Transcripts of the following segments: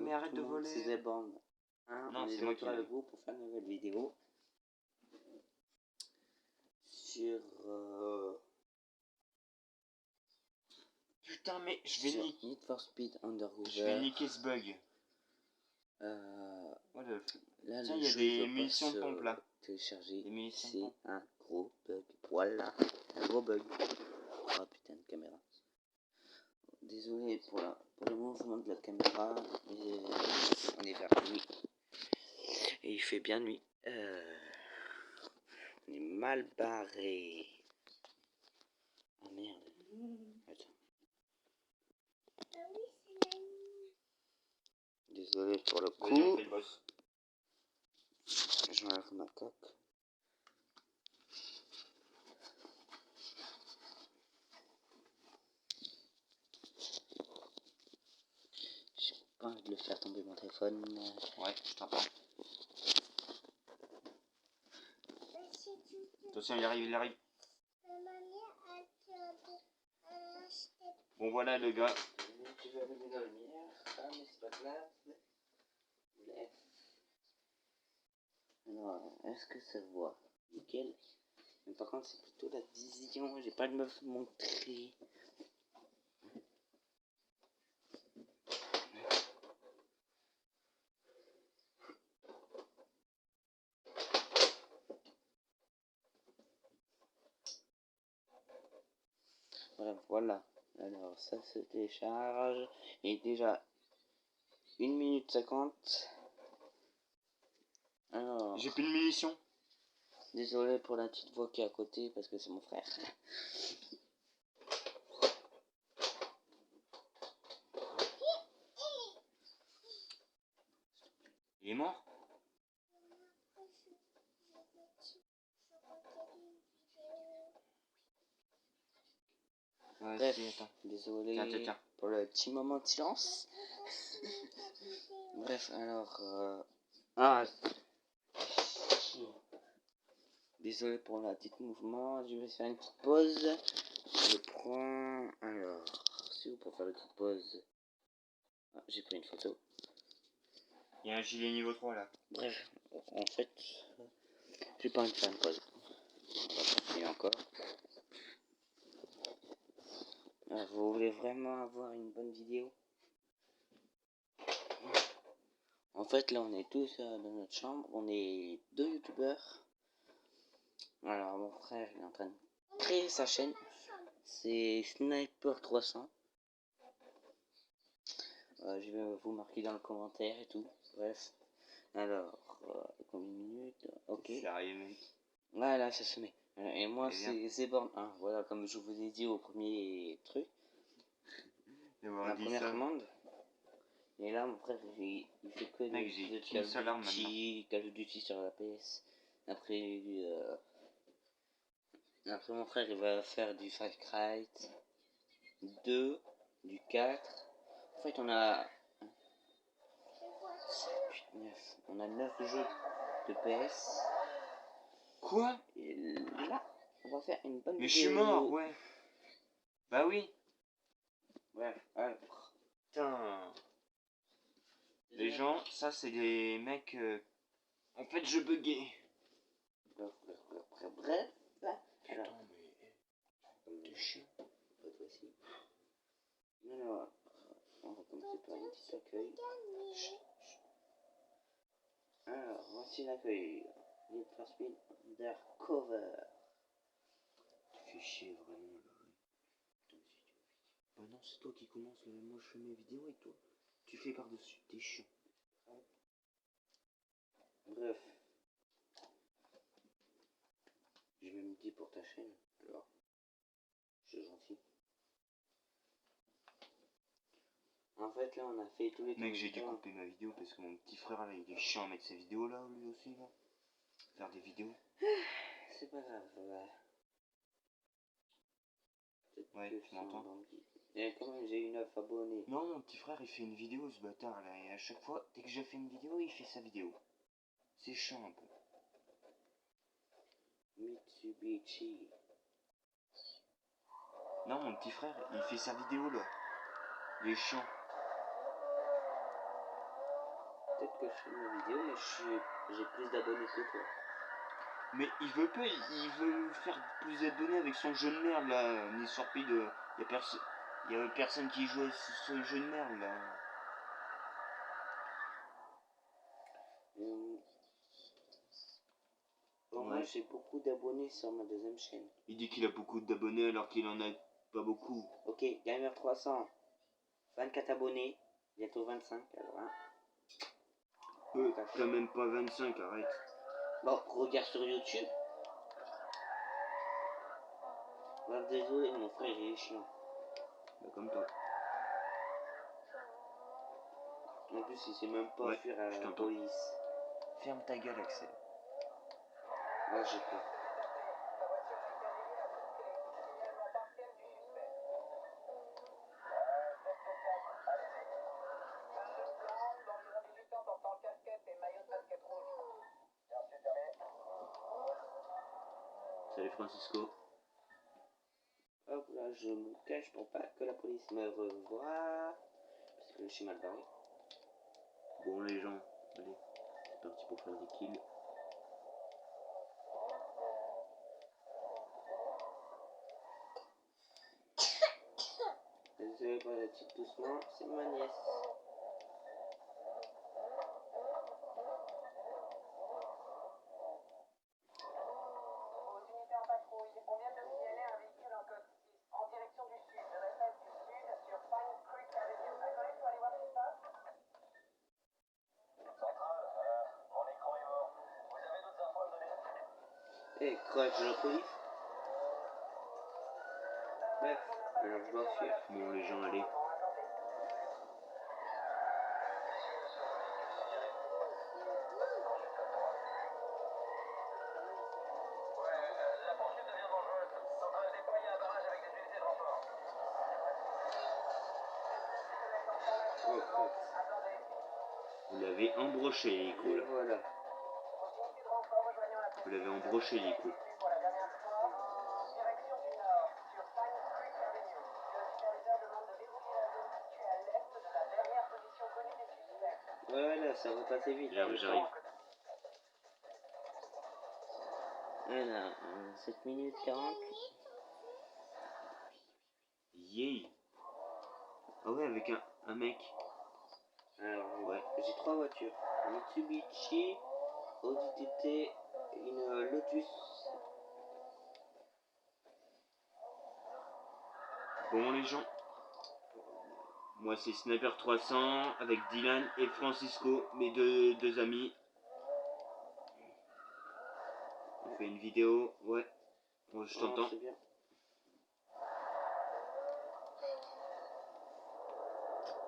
mais arrête de voler. C'est des bandes. Hein, Non, on c'est est moi retour qui avec l'ai. vous pour faire une nouvelle vidéo. Sur... Putain, mais je vais sur niquer. Need for Speed Undercover. Je vais niquer ce bug. Là, tiens, le il y a jeu, des munitions de pompe là. Télécharger. Des munitions de C'est pompe. un gros bug. Voilà, un gros bug. Oh putain de caméra. Désolé pour le mouvement de la caméra. Mais on est vers nuit. Et il fait bien nuit. On est mal barré. Oh merde. Attends. Désolé pour le coup. Vas-y, on fait le boss. J'enlève ma coque. J'ai pas envie de le faire tomber mon téléphone. Ouais, je t'entends. Attention, il arrive. Bon, voilà le gars. Tu veux allumer la lumière? Ah, mais c'est pas grave. Bref. Alors, est-ce que ça se voit? Nickel. Mais par contre, c'est plutôt la vision. J'ai pas de me montrer. Voilà. Alors, ça se télécharge. Et déjà 1 minute 50. Alors, J'ai plus de munitions. désolé pour la petite voix qui est à côté parce que c'est mon frère. Il est mort. Ouais, Bref, si, attends. désolé Tiens. pour le petit moment de silence. Bref, alors... désolé pour la petite mouvement, je vais faire une petite pause. Je prends... Alors, si vous pour faire une petite pause... Ah, j'ai pris une photo. Il y a un gilet niveau 3 là. Bref, en fait, j'ai pas envie de faire une pause. On va continuer encore. Alors, vous voulez vraiment avoir une bonne vidéo? En fait, là, on est tous dans notre chambre. On est 2 youtubeurs. Alors, mon frère, il est en train de créer sa chaîne. C'est Sniper 300. Je vais vous marquer dans le commentaire et tout. Bref. Alors, combien de minutes? Ok. C'est arrivé. Là, ça se met. Et moi, c'est borne 1. Voilà, comme je vous ai dit au premier truc. La première commande. Et là, mon frère, il fait que Mec, de Call of Duty sur la PS. Après, mon frère, il va faire du Far Cry 2, du 4. En fait, on a 9 jeux de PS. Quoi? Et là, on va faire une bonne Mais vidéo. je suis mort, ouais. Bah oui. Bref, putain. Les gens, ça c'est des mecs... En fait, je buguais. Bref. Putain, Alors, mais... T'es chiant. pas toi aussi. Alors, on va commencer par un petit accueil. Alors, voici l'accueil. Need for Speed Undercover. Tu fais chier vraiment là. Bah non, c'est toi qui commence là. Moi je fais mes vidéos et toi, tu fais par-dessus. T'es chiant. Bref. J'ai même dit pour ta chaîne. Alors, c'est gentil. En fait, là, on a fait tous les... Mec, j'ai dû couper ma vidéo parce que mon petit frère là, il est chiant à mettre ses vidéos là, lui aussi là. Faire des vidéos. C'est pas grave, ouais. Ouais, tu m'entends? Et quand même, j'ai eu 9 abonnés. Non, mon petit frère, il fait une vidéo, ce bâtard là, et à chaque fois, dès que j'ai fait une vidéo, il fait sa vidéo. C'est chiant un peu. Mitsubishi. Non, mon petit frère, il fait sa vidéo là. Il est chiant. Peut-être que je fais une vidéo, mais j'ai plus d'abonnés que toi. Mais il veut pas, il veut faire plus d'abonnés avec son jeu de merde là, Need for Speed. Y a personne qui joue à ce jeu de merde là. Moi j'ai beaucoup d'abonnés sur ma deuxième chaîne. Il dit qu'il a beaucoup d'abonnés alors qu'il en a pas beaucoup. Ok, Gamer 300, 24 abonnés, bientôt 25 alors hein. T'as même pas 25, arrête. Bon, regarde sur YouTube. Ah, désolé, mon frère il est chiant. Bah, comme toi. En plus, il sait même pas fuir à la police. Ferme ta gueule, Axel. Ah, j'ai peur. Salut Francisco. Hop là, je me cache pour pas que la police me revoie. Parce que je suis mal barré. Bon les gens, allez, c'est parti pour faire des kills. Désolé pour la petite doucement, c'est ma nièce. Eh, croche de la police. Bref, alors je dois fuir. Bon les gens, allez. Vous l'avez embroché l'hélico là. Voilà. Vous l'avez embroché l'hélico. Voilà, ça va passer vite. J'arrive. Voilà, 7 minutes 40. Yay. Ah ouais, avec un mec. Alors, ouais. J'ai 3 voitures. Mitsubishi, Audi TT, une Lotus. Bon les gens. Moi c'est Sniper 300 avec Dylan et Francisco, mes deux amis. On fait une vidéo, ouais. Bon, je t'entends. C'est bien.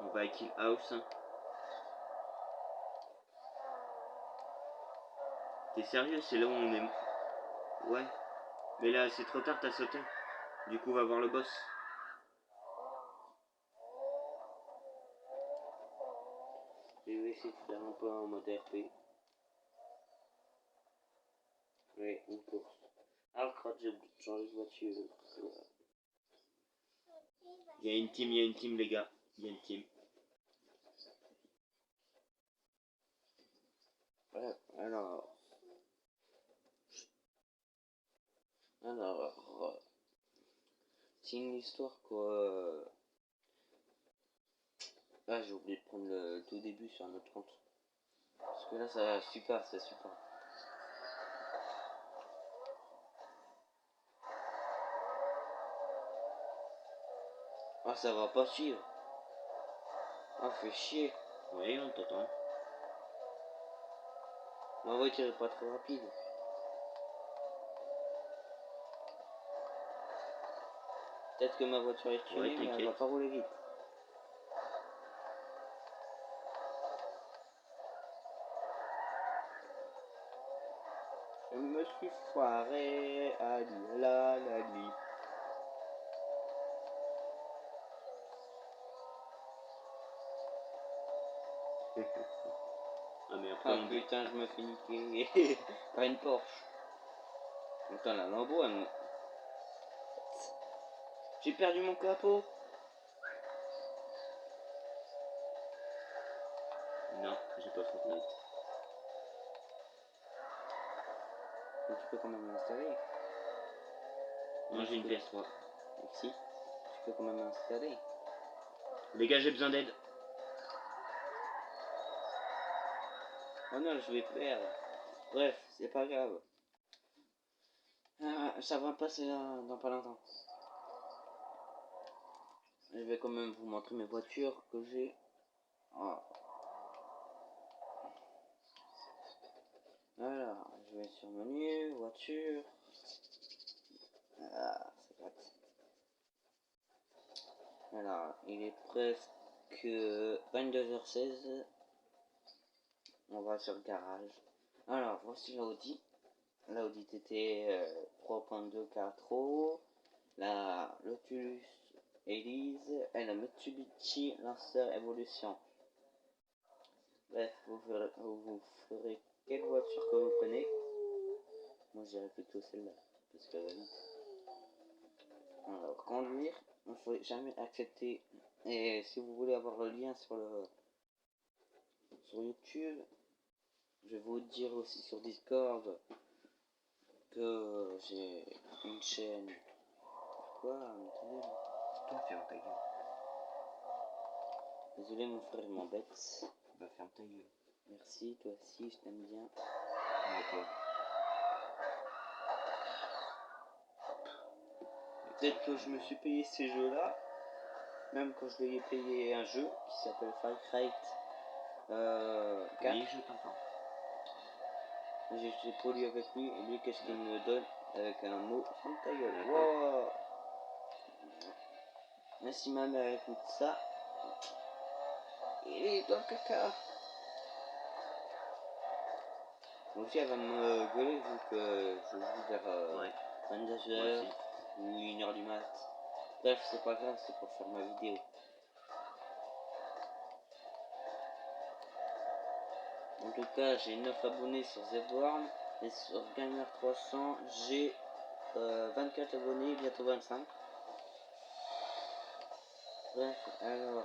On va à Kill House. T'es sérieux? C'est là où on est. Ouais. Mais là c'est trop tard, t'as sauté. Du coup on va voir le boss. Je vais essayer de faire un peu en mode RP. Ouais, une course. Alors, quand j'ai oublié de changer de voiture. Il y a une team les gars. Il y a une team. Ouais, alors, c'est une histoire quoi. Ah, j'ai oublié de prendre le tout début sur un autre compte. Parce que là, ça super, c'est super. Ah, ça va pas suivre. Ah, fait chier. Oui, on t'entend. Ma voiture est pas trop rapide. Peut-être que ma voiture est tunée, mais elle va pas rouler vite. Je me suis foiré à la glisse. Ah mais après Ah putain, je me fais niquer par une Porsche. Putain, la Lambo, elle me... J'ai perdu mon capot. Non, j'ai pas Fortnite. Mais tu peux quand même l'installer. Moi j'ai une PS3. Merci. Tu peux quand même l'installer. Les gars, j'ai besoin d'aide. Oh non, je vais perdre. Bref, c'est pas grave. Ah, ça va passer dans pas longtemps. Je vais quand même vous montrer mes voitures que j'ai. Oh. Alors, je vais sur menu, voiture. Ah, c'est gratte. Alors, il est presque 22h16. On va sur le garage. Alors, voici l'Audi. L'Audi TT 3.2 4 la Lotus Elise et la Mitsubishi Lancer Evolution. Bref, vous ferez quelle voiture que vous prenez. Moi je dirais plutôt celle-là, parce qu'elle va vite. Alors, conduire, il ne faut jamais accepter. Et si vous voulez avoir le lien sur YouTube, je vais vous dire aussi sur Discord que j'ai une chaîne. Quoi, Toi, ferme ta gueule. Désolé, mon frère il m'embête. Bah, ferme ta gueule. Merci, toi aussi, je t'aime bien. Moi pas. Peut-être que je me suis payé ces jeux-là, même quand je l'ai payé un jeu qui s'appelle Far Cry 4. Oui, je t'entends. J'ai poli avec lui, et lui, qu'est-ce qu'il me donne avec un mot sur ta gueule. D'accord. Wow. Merci ma mère écoute ça. Il est dans le caca. Aussi, elle va me gueuler vu que je joue vers Ouais. 22h ou 1h du mat. Bref, c'est pas grave, c'est pour faire ma vidéo. En tout cas, j'ai 9 abonnés sur The World et sur Gamer 300, j'ai 24 abonnés, bientôt 25. Bref, alors,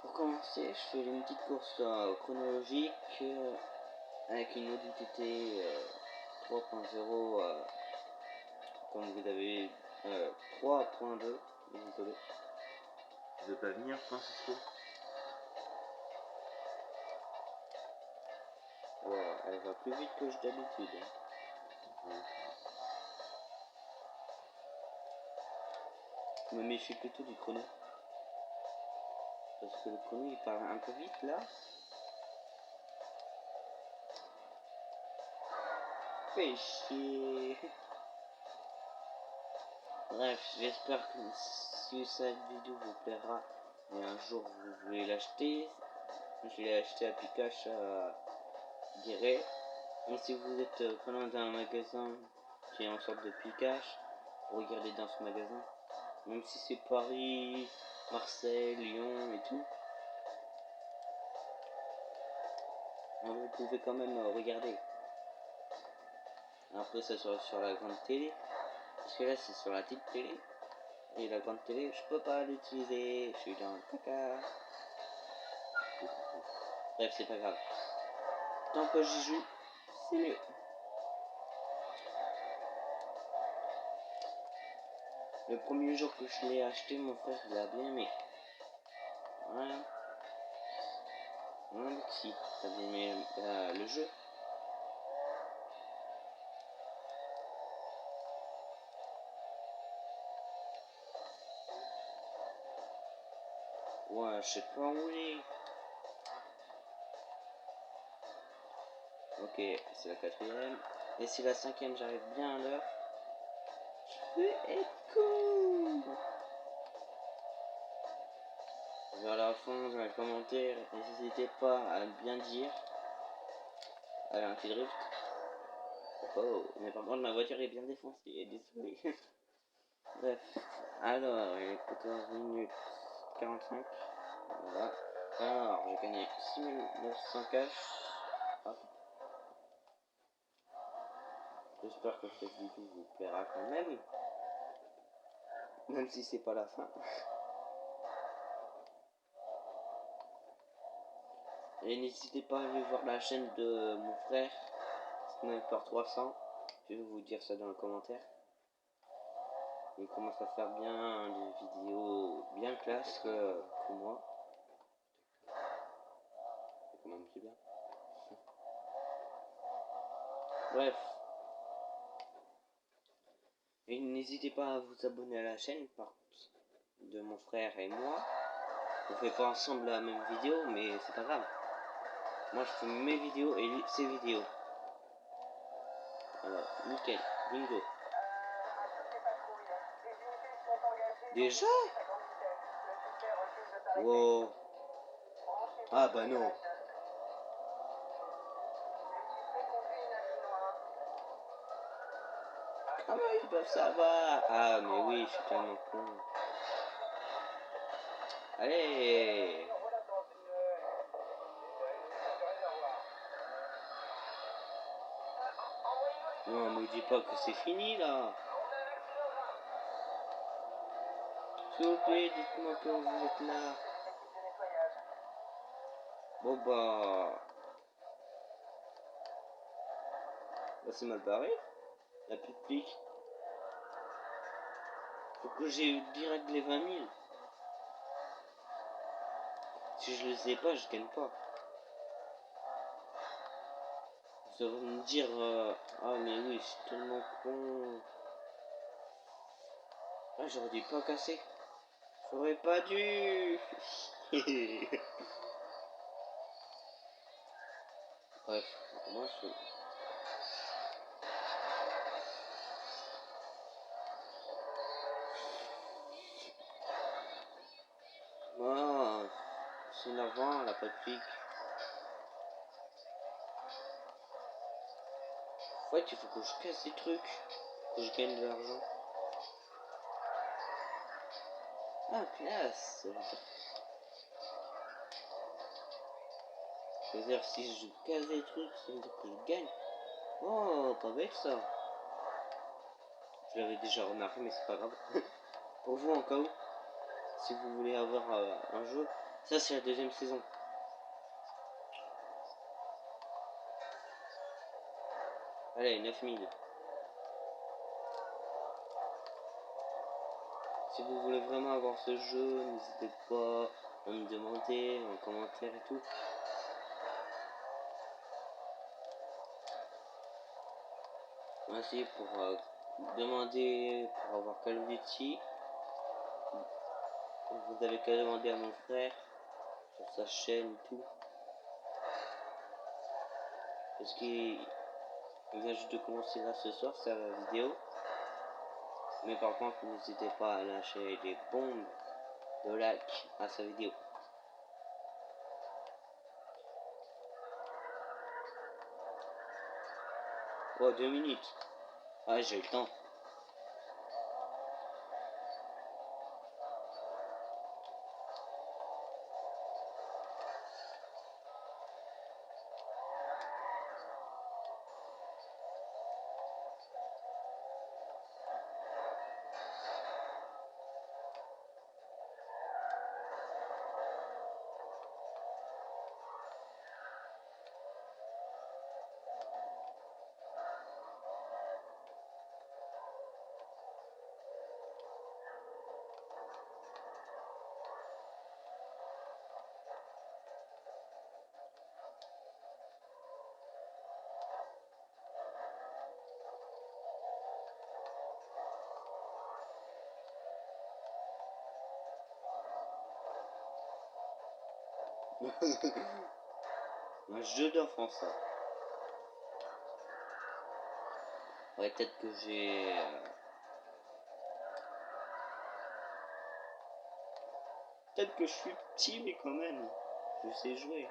pour commencer, je fais une petite course chronologique avec une Audi TT 3.0, comme vous avez 3.2, désolé. Tu veux pas venir, Francisco? Voilà, elle va plus vite que d'habitude. Je me méfie plutôt du chrono. Parce que le chrono il part un peu vite là. Fais chier. Bref, j'espère que si cette vidéo vous plaira et un jour vous voulez l'acheter, je l'ai acheté à Pikachu à Guéret. Et si vous êtes pas loin d'un magasin qui est en sorte de Pikachu, regardez dans ce magasin. Même si c'est Paris, Marseille, Lyon et tout, vous pouvez quand même regarder. Après ça sera sur la grande télé, parce que là c'est sur la petite télé. Et la grande télé, je peux pas l'utiliser, je suis dans le caca. Bref, c'est pas grave. Tant que j'y joue, c'est mieux. Le premier jour que je l'ai acheté, mon frère il a bien aimé. Voilà. Voilà, si, t'as bien aimé le jeu. Ouais, je sais pas où il est. Ok, c'est la quatrième. Et si la cinquième, j'arrive bien à l'heure, je vais être cool. Vers la fin, dans les commentaires, n'hésitez pas à bien dire. Allez, un petit drift. Oh, mais par contre, ma voiture est bien défoncée, désolé. Bref, alors, il est 14 minutes 45. Voilà. Alors, j'ai gagné 6900 cash. Hop. J'espère que cette vidéo vous plaira quand même. Même si c'est pas la fin. Et n'hésitez pas à aller voir la chaîne de mon frère, Sniper 300. Je vais vous dire ça dans le commentaire. Il commence à faire bien des vidéos bien classe que moi. C'est quand même petit bien. Bref. Et n'hésitez pas à vous abonner à la chaîne de mon frère et moi. On fait pas ensemble la même vidéo, mais c'est pas grave. Moi je fais mes vidéos et lui ses vidéos. Alors, nickel, bingo. Déjà? Wow. Ah bah non. Ah mais ils peuvent savoir. Ah mais oui, je suis tellement con. Allez. Non, me dis pas que c'est fini là. S'il vous plaît, dites-moi que vous êtes là. Bon bah c'est mal barré. La plus de flics. Faut que j'ai direct les 20 000. Si je le sais pas, je gagne pas. Ça va me dire ah mais oui, je suis tellement con. Ah, j'aurais dû pas casser. J'aurais pas dû. Bref, moi je... Ah, c'est l'avant, la pas de pique. En fait, il faut que je casse des trucs, que je gagne de l'argent. Ah, classe. Ça veut dire si je casse des trucs, ça veut dire que je gagne. Oh, pas bête ça. Je l'avais déjà remarqué, mais c'est pas grave. Pour vous, en cas où, si vous voulez avoir un jeu, ça c'est la deuxième saison. Allez, 9000. Si vous voulez vraiment avoir ce jeu, n'hésitez pas à me demander en commentaire et tout. Merci pour demander pour avoir Call of Duty. Vous avez qu'à demander à mon frère sur sa chaîne et tout. Parce qu'il vient juste de commencer là ce soir sa vidéo. Mais par contre, n'hésitez pas à lâcher des bombes de like à sa vidéo. Oh, 2 minutes. Ah, j'ai le temps. Un jeu d'enfant ça. Ouais, peut-être que j'ai... Peut-être que je suis petit, mais quand même, je sais jouer.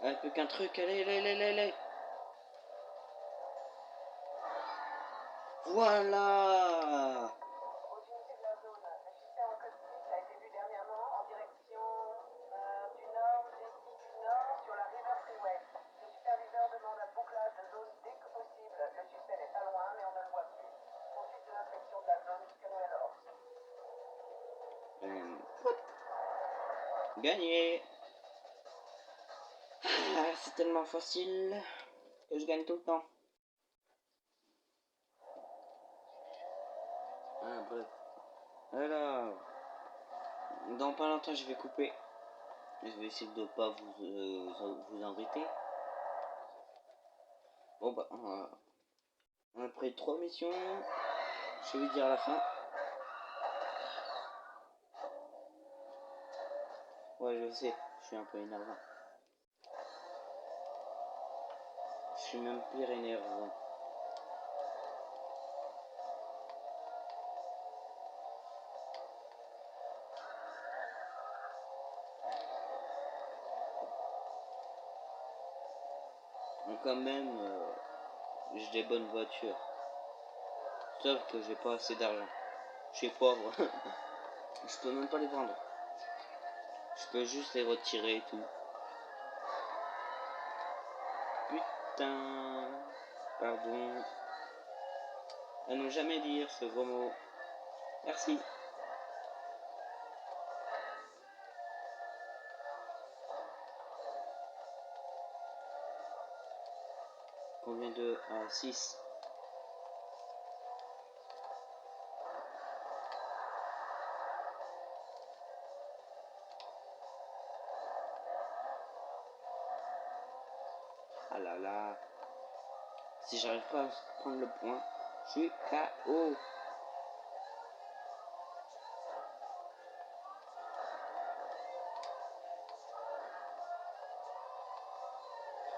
Ah, plus qu'un truc, allez, allez, allez, allez. Voilà. Au-dessus de la zone, le système acoustique a été vu dernièrement en direction du nord, du nord sur la River Freeway. Le superviseur demande un bouclage de zone dès que possible. Le suspect n'est pas loin, mais on ne le voit plus. Poursuite de l'inspection de la zone jusqu'à nouvel ordre. Gagné. Ah, c'est tellement facile que je gagne tout le temps. Ah, bref. Alors, dans pas longtemps, je vais couper. Je vais essayer de ne pas vous embêter. Bon, bah, après 3 missions, je vais dire à la fin. Ouais, je sais, je suis un peu énervant. Je suis même pire énervant. Mais quand même, j'ai des bonnes voitures. Sauf que j'ai pas assez d'argent. Je suis pauvre. Je peux même pas les vendre. Je peux juste les retirer et tout. Putain. Pardon. À ne jamais dire ce gros mot. Merci. Combien de... Ah, 6. Ah là là. Si j'arrive pas à prendre le point, je suis KO.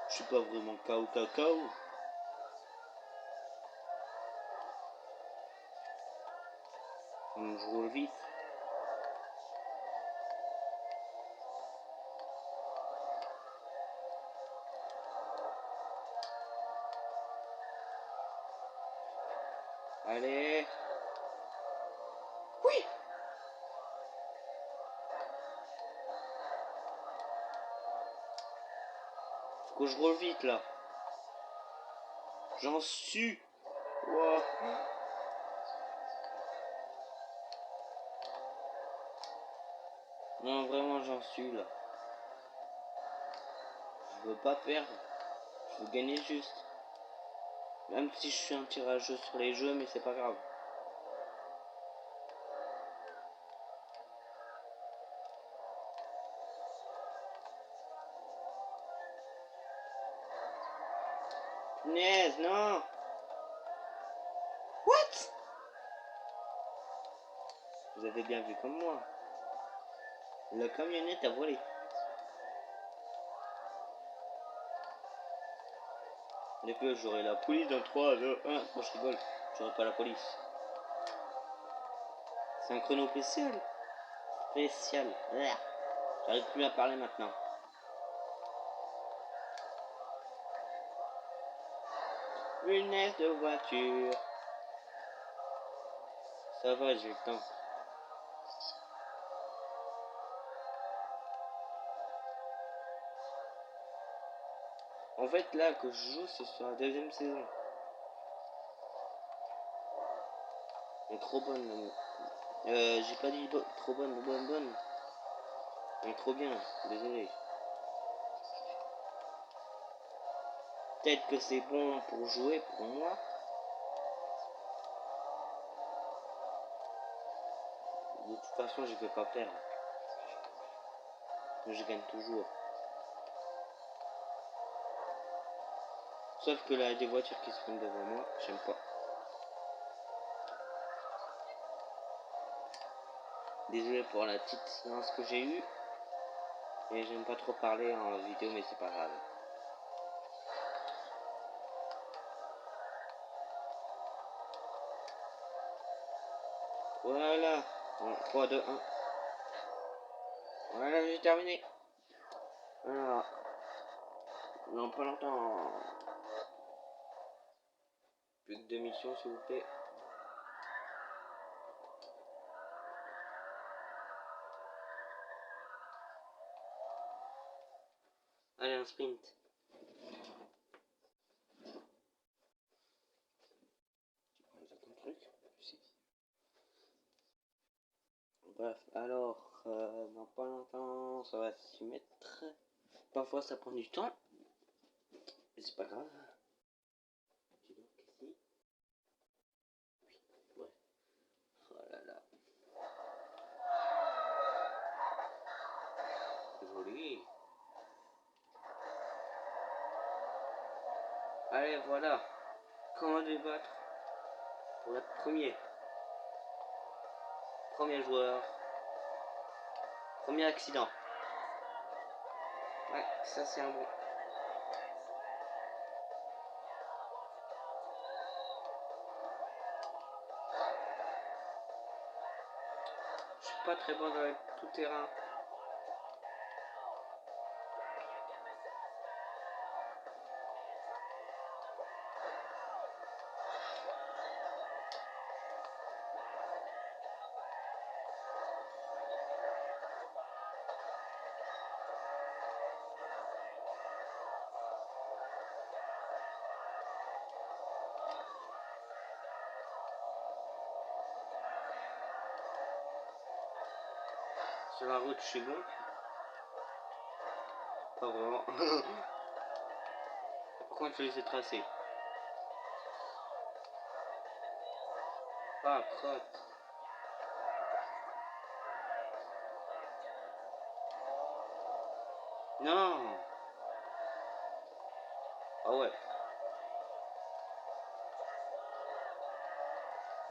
Je suis pas vraiment KO cacao. Je roule vite. Allez. Oui. Faut que je roule vite là. J'en suis. Wow. Non, vraiment, j'en suis là. Je veux pas perdre. Je veux gagner juste. Même si je suis un tirageux sur les jeux, mais c'est pas grave. Punaise, non. What? Vous avez bien vu comme moi. La camionnette a volé. Les peu, j'aurai la police dans 3, 2, 1. Moi je rigole, j'aurai pas la police. C'est un chrono spécial. Spécial. Ah, j'arrive plus à parler maintenant. Punaise de voiture. Ça va, j'ai le temps. En fait, là que je joue, c'est sur la deuxième saison. Elle est trop bonne. J'ai pas dit trop bonne. Elle est trop bien, désolé. Peut-être que c'est bon pour jouer pour moi. De toute façon, je vais pas perdre. Je gagne toujours. Sauf que là, il y a des voitures qui se font devant moi, j'aime pas. Désolé pour la petite séance que j'ai eue. Et j'aime pas trop parler en vidéo, mais c'est pas grave. Voilà. Bon, 3, 2, 1. Voilà, j'ai terminé. Voilà. Non, pas longtemps. Plus que 2 missions, s'il vous plaît. Allez, un sprint. Bref, alors, dans pas longtemps, ça va s'y mettre. Parfois, ça prend du temps. Mais c'est pas grave. Dis donc, ici. Oui, bref. Oh là là. Joli. Allez, voilà. Comment débattre pour être premier. Premier joueur. Premier accident. Ouais, ça c'est un bon. Je suis pas très bon dans le tout terrain. Sur la route, je suis bon. Pas vraiment. Pourquoi je les ai tracés? Ah, crotte. Non. Ah ouais.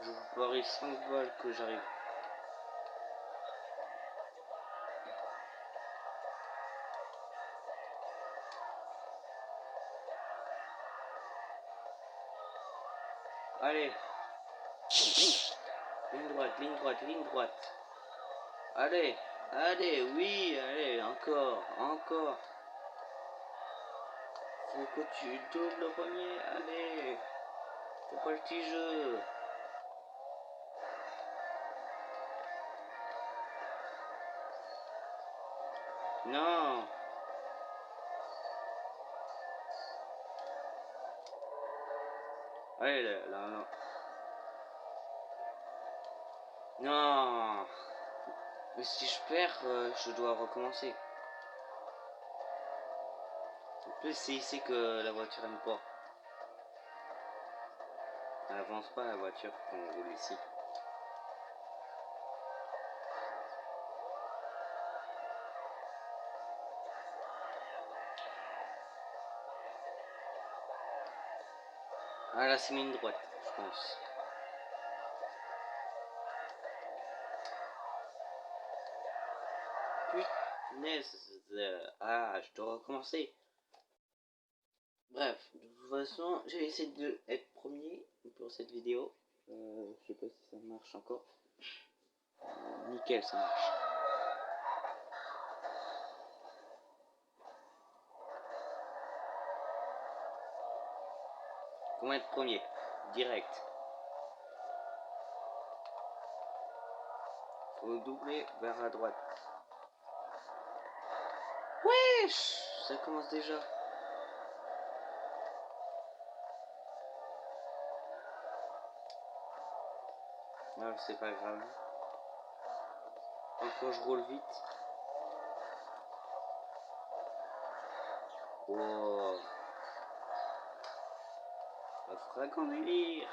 Je vous parie 5 balles que j'arrive. Allez. Ligne droite, ligne droite, ligne droite. Allez, allez, oui, allez, encore, encore. Faut que tu doubles le premier, allez. Faut pas le petit jeu. Non. Allez, là, là, là. Non. Mais si je perds, je dois recommencer. En plus, c'est ici que la voiture aime pas. Elle avance pas la voiture quand on roule ici. Ah là, c'est ligne droite, je pense. Punaise. Ah, je dois recommencer. Bref, de toute façon, j'ai essayé d'être premier pour cette vidéo. Je sais pas si ça marche encore. Nickel, ça marche. Comment être premier? Direct. Faut doubler vers la droite. Wesh, ça commence déjà. Non, c'est pas grave. Encore je roule vite. Oh. Ça fera qu'on délire.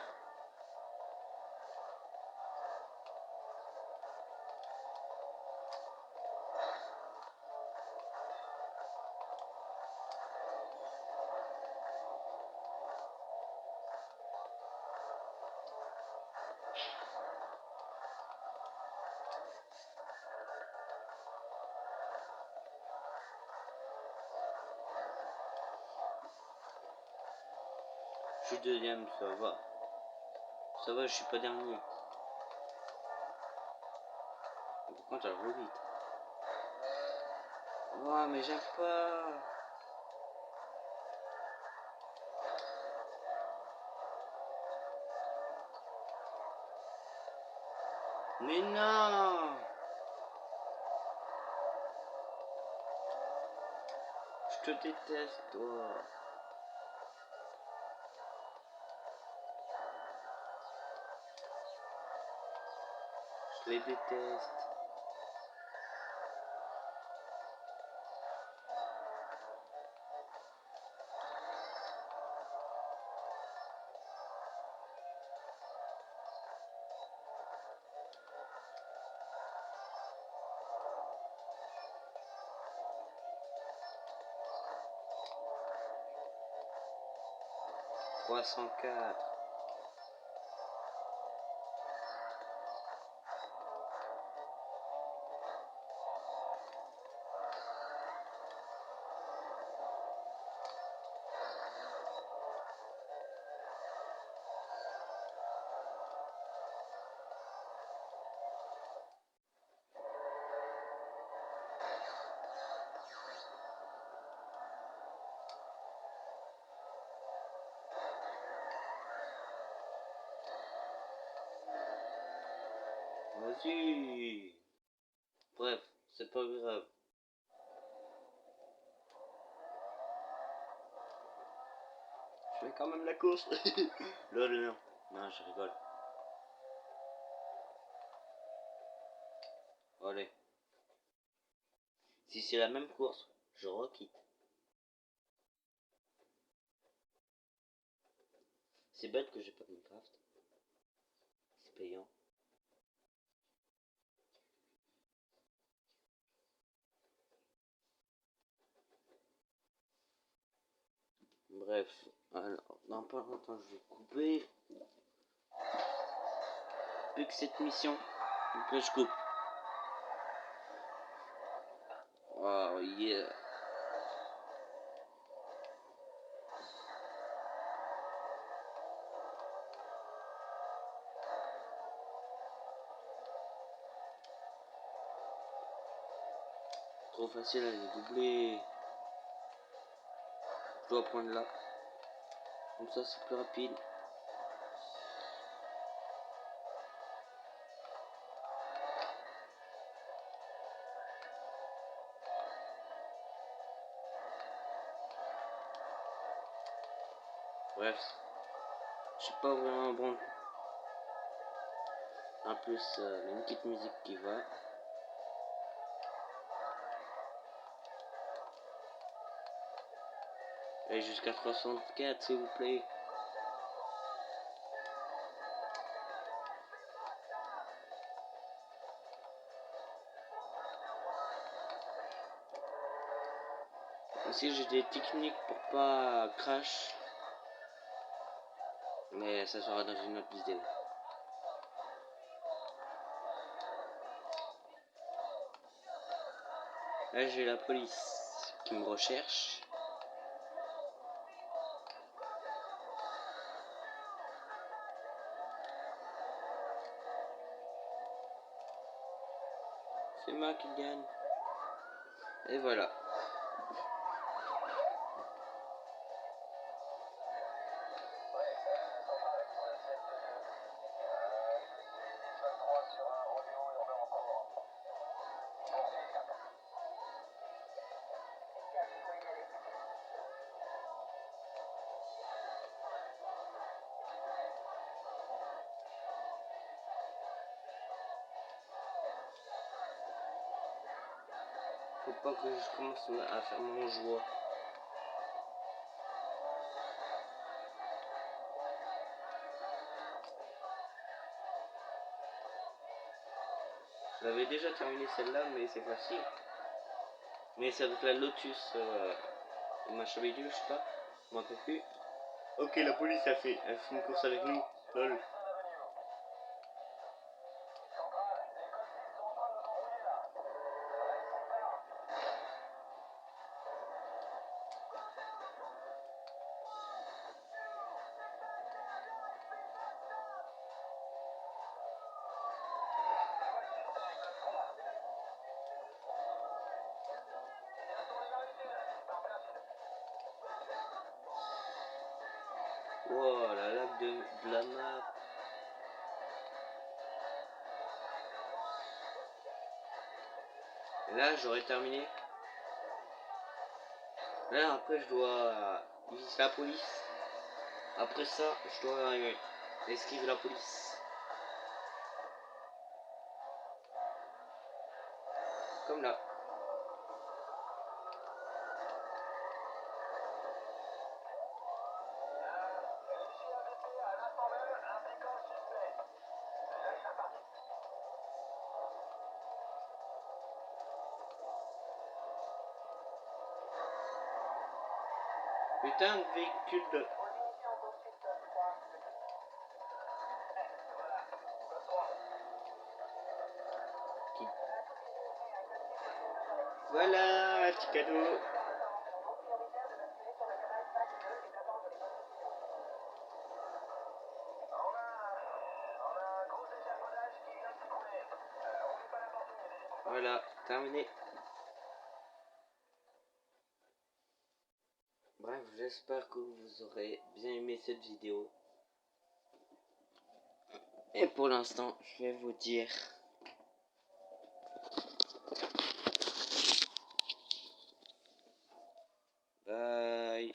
Je suis deuxième, ça va. Ça va, je suis pas dernier. Par contre, elle roule vite. Oh, mais j'aime pas. Mais non! Je te déteste, toi. Je les déteste. Trois cent quatre. Vas-y. Bref, c'est pas grave. Je fais quand même la course. Lol, non. Non, je rigole. Allez. Si c'est la même course, je requitte. C'est bête que j'ai pas de Minecraft. C'est payant. Bref, alors, dans pas longtemps, je vais couper. Plus que cette mission. Donc là, je coupe. Oh yeah. Trop facile à les doubler. Je dois prendre là. Comme ça, c'est plus rapide. Bref, je suis pas vraiment bon. En plus, il y a une petite musique qui va. Et jusqu'à 64, s'il vous plaît. Aussi, j'ai des techniques pour pas crash. Mais ça sera dans une autre vidéo. Là, j'ai la police qui me recherche. C'est moi qui gagne. Et voilà. Faut pas que je commence à faire mon joie. J'avais déjà terminé celle-là, mais c'est facile. Mais c'est avec la Lotus machin bidule, je sais pas. Je m'en rappelle plus. Ok, la police a fait une course avec nous. Lol. Wow, la lac de la map. Et là, j'aurais terminé. Là, après, je dois visiter la police. Après ça, je dois esquiver la police. Comme là. Putain de véhicule de... Aux initiés en poursuite, 3. Qui... À toutes les unités, un code type de notoriété. Voilà, un petit cadeau. Intervention non prioritaire de basculer sur le canal PAC 2 et d'attendre les instructions. On a un gros échafaudage qui vient de s'écrouler. Ouvrez pas la porte, il y a des étoiles. Voilà, terminé. Bref, j'espère que vous aurez bien aimé cette vidéo. Et pour l'instant, je vais vous dire... Bye.